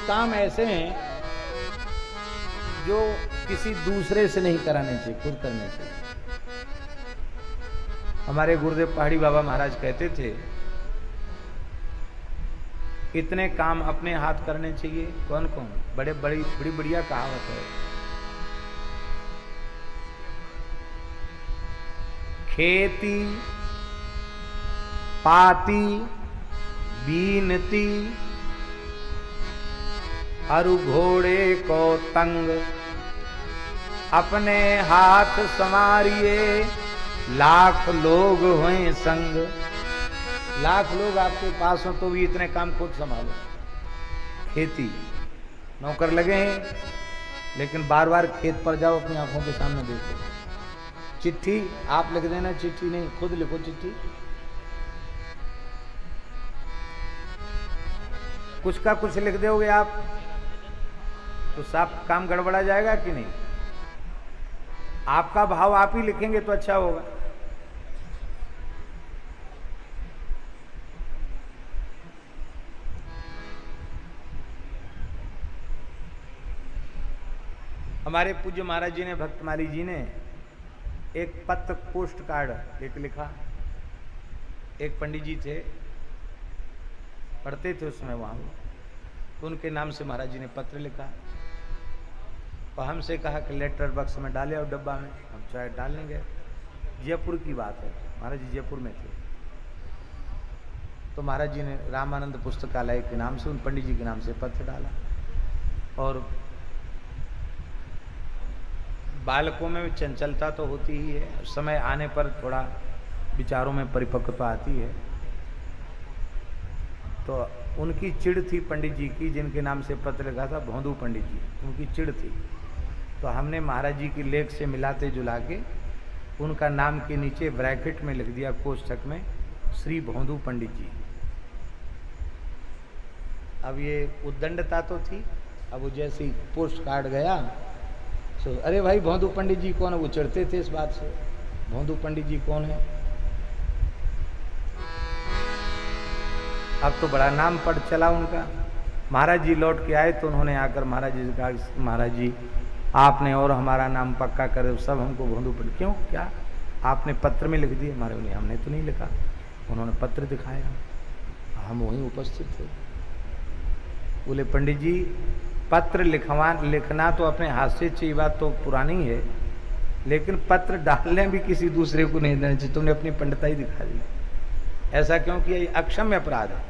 काम ऐसे हैं जो किसी दूसरे से नहीं कराने चाहिए, खुद करने चाहिए। हमारे गुरुदेव पहाड़ी बाबा महाराज कहते थे इतने काम अपने हाथ करने चाहिए। कौन कौन? बड़ी बढ़िया कहावत है। खेती, पाती, बीनती, अरु घोड़े को तंग, अपने हाथ संवारिए, लाख लोग हुए संग। लाख लोग आपके पास हो तो भी इतने काम खुद संभालो। खेती, नौकर लगे हैं लेकिन बार बार खेत पर जाओ, अपनी आंखों के सामने देखो। चिट्ठी आप लिख देना, चिट्ठी नहीं, खुद लिखो चिट्ठी। कुछ का कुछ लिख दोगे आप तो सब काम गड़बड़ा जाएगा कि नहीं? आपका भाव आप ही लिखेंगे तो अच्छा होगा। हमारे पूज्य महाराज जी ने, भक्तमाली जी ने एक पत्र पोस्ट कार्ड एक लिखा। एक पंडित जी थे, पढ़ते थे उसमें वहां, तो उनके नाम से महाराज जी ने पत्र लिखा और हमसे कहा कि लेटर बॉक्स में डाले और डब्बा में। हम चाहे डालने गए, जयपुर की बात है, महाराज जी जयपुर में थे। तो महाराज जी ने रामानंद पुस्तकालय के नाम से, उन पंडित जी के नाम से पत्र डाला। और बालकों में चंचलता तो होती ही है, समय आने पर थोड़ा विचारों में परिपक्वता आती है। तो उनकी चिढ़ थी पंडित जी की, जिनके नाम से पत्र लिखा था, भोंदू पंडित जी, उनकी चिढ़ थी। तो हमने महाराज जी की लेख से मिलाते जुला के उनका नाम के नीचे ब्रैकेट में लिख दिया, कोष्ठक में, श्री भोंदू पंडित जी। अब ये उद्दंडता तो थी। अब वो जैसे ही पोस्ट कार्ड गया तो अरे भाई भोंदू पंडित जी कौन है? वो चिढ़ते थे इस बात से, भोंदू पंडित जी कौन है? अब तो बड़ा नाम पड़ चला उनका। महाराज जी लौट के आए तो उन्होंने आकर महाराज जी से कहा, महाराज जी आपने और हमारा नाम पक्का करे, सब हमको भोंदू पंडित। क्यों, क्या आपने पत्र में लिख दिए? हमारे उन्हें, हमने तो नहीं लिखा। उन्होंने पत्र दिखाया, हम वहीं उपस्थित थे। बोले पंडित जी पत्र लिखना तो अपने हाथ से चाहिए, बात तो पुरानी है, लेकिन पत्र डालने भी किसी दूसरे को नहीं देना चाहिए। तुमने अपनी पंडिताई दिखा दी। ऐसा क्यों किया? ये अक्षम्य अपराध है।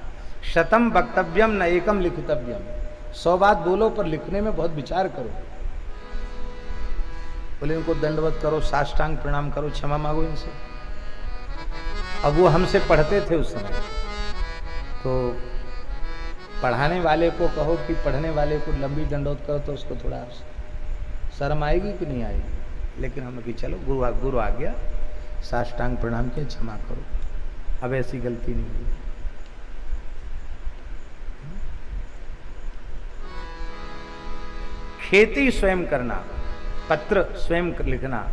शतम वक्तव्यम न एकम लिखितव्यम। 100 बात बोलो पर लिखने में बहुत विचार करो। बोले इनको दंडवत करो, साष्टांग प्रणाम करो, क्षमा मांगो इनसे। अब वो हमसे पढ़ते थे उस समय, तो पढ़ाने वाले को कहो कि पढ़ने वाले को लंबी दंडवत करो तो उसको थोड़ा शर्म आएगी कि नहीं आएगी। लेकिन हमने कि चलो गुरु आ गया, साष्टांग प्रणाम किया, क्षमा करो, अब ऐसी गलती नहीं हुई। खेती स्वयं करना, पत्र स्वयं लिखना,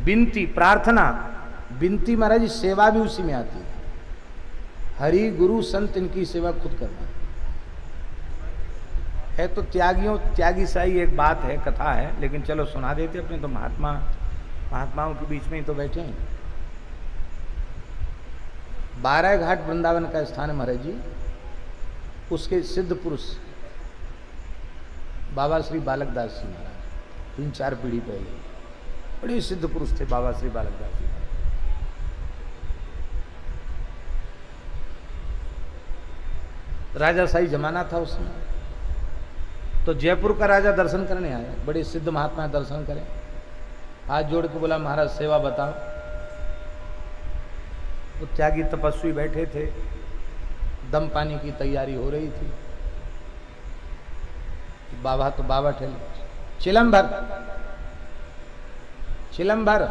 विनती, प्रार्थना। विनती महाराज जी सेवा भी उसी में आती है। हरि गुरु संत इनकी सेवा खुद करना है। तो त्यागी साई एक बात है, कथा है, लेकिन चलो सुना देते अपने। तो महात्माओं के बीच में ही तो बैठे हैं। 12 घाट वृंदावन का स्थान है महाराज जी। उसके सिद्ध पुरुष बाबा श्री बालक दास जी महाराज, 3-4 पीढ़ी पहले बड़े सिद्ध पुरुष थे बाबा श्री बालक दास जी। राजाशाही जमाना था उसमें, तो जयपुर का राजा दर्शन करने आया। बड़े सिद्ध महात्मा दर्शन करें, हाथ जोड़ के बोला महाराज सेवा बताओ। वो त्यागी तपस्वी बैठे थे, दम पानी की तैयारी हो रही थी। बाबा तो बाबा ठहरे, चिलम भर, चिलम भर।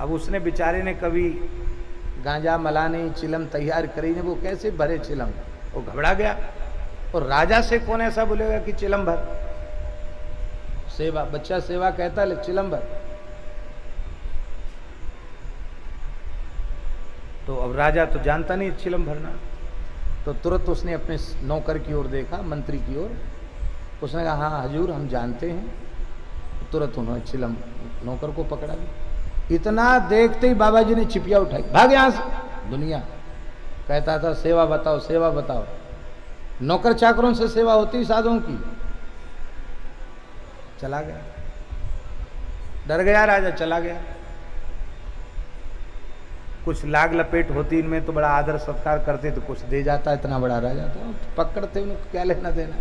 अब उसने बेचारे ने कभी गांजा मला नहीं, चिलम तैयार करी नहीं, वो कैसे भरे चिलम? वो घबरा गया। और राजा से कौन ऐसा बोलेगा कि चिलम भर? सेवा, बच्चा सेवा कहता है चिलम भर। तो अब राजा तो जानता नहीं चिलम भरना। तो तुरंत उसने अपने नौकर की ओर देखा, मंत्री की ओर। उसने कहा हाँ हजूर हम जानते हैं। तुरंत उन्होंने चिलम नौकर को पकड़ा लिया। इतना देखते ही बाबा जी ने चिपिया उठाई, भाग यहां से। दुनिया कहता था सेवा बताओ सेवा बताओ, नौकर चाकरों से सेवा होती साधुओं की। चला गया, डर गया राजा, चला गया। कुछ लाग लपेट होती इनमें तो बड़ा आदर सत्कार करते, तो कुछ दे जाता, इतना बड़ा राजा था, पकड़ते उन्हें क्या लेना देना।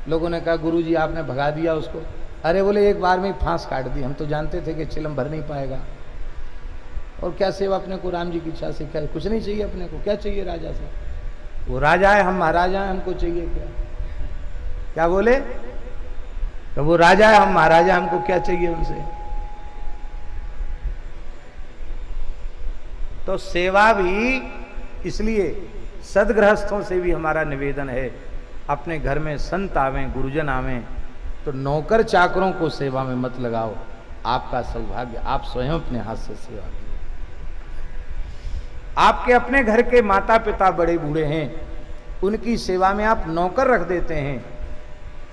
लोगों ने कहा गुरुजी आपने भगा दिया उसको। अरे बोले एक बार में फांस काट दी, हम तो जानते थे कि चिलम भर नहीं पाएगा। और क्या सेवा अपने को, राम जी की इच्छा से क्या, कुछ नहीं चाहिए अपने को, क्या चाहिए राजा से? वो राजा है, हम महाराजा हैं, हमको चाहिए क्या? क्या बोले? तो वो राजा है, हम महाराजा, हमको क्या चाहिए उनसे? तो सेवा भी, इसलिए सदगृहस्थों से भी हमारा निवेदन है, अपने घर में संत आवें, गुरुजन आवें, तो नौकर चाकरों को सेवा में मत लगाओ। आपका सौभाग्य, आप स्वयं अपने हाथ से सेवा करें। आपके अपने घर के माता पिता बड़े बूढ़े हैं, उनकी सेवा में आप नौकर रख देते हैं,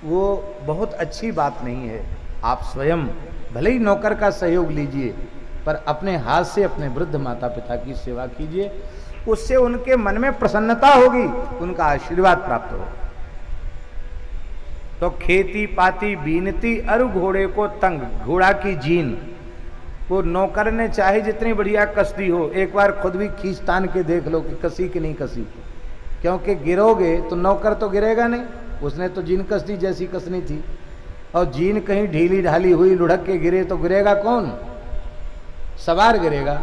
वो बहुत अच्छी बात नहीं है। आप स्वयं भले ही नौकर का सहयोग लीजिए, पर अपने हाथ से अपने वृद्ध माता पिता की सेवा कीजिए, उससे उनके मन में प्रसन्नता होगी, उनका आशीर्वाद प्राप्त होगा। तो खेती पाती बीनती अरु घोड़े को तंग, घोड़ा की जीन, वो नौकर ने चाहे जितनी बढ़िया कसती हो, एक बार खुद भी खींच तान के देख लो कि कसी कि नहीं कसी, क्योंकि गिरोगे तो नौकर तो गिरेगा नहीं, उसने तो जीन कस दी जैसी कसनी थी। और जीन कहीं ढीली ढाली हुई लुढ़क के गिरे तो गिरेगा कौन? सवार गिरेगा,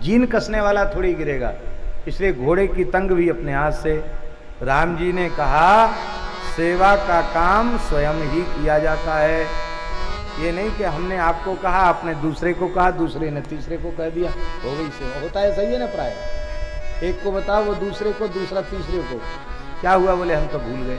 जीन कसने वाला थोड़ी गिरेगा। इसलिए घोड़े की तंग भी अपने हाथ से। राम जी ने कहा सेवा का काम स्वयं ही किया जाता है। ये नहीं कि हमने आपको कहा, आपने दूसरे को कहा, दूसरे ने तीसरे को कह दिया, हो गई सेवा। होता है, सही है ना? प्राय एक को बताओ, वो दूसरे को, दूसरा तीसरे को, क्या हुआ? बोले हम तो भूल गए।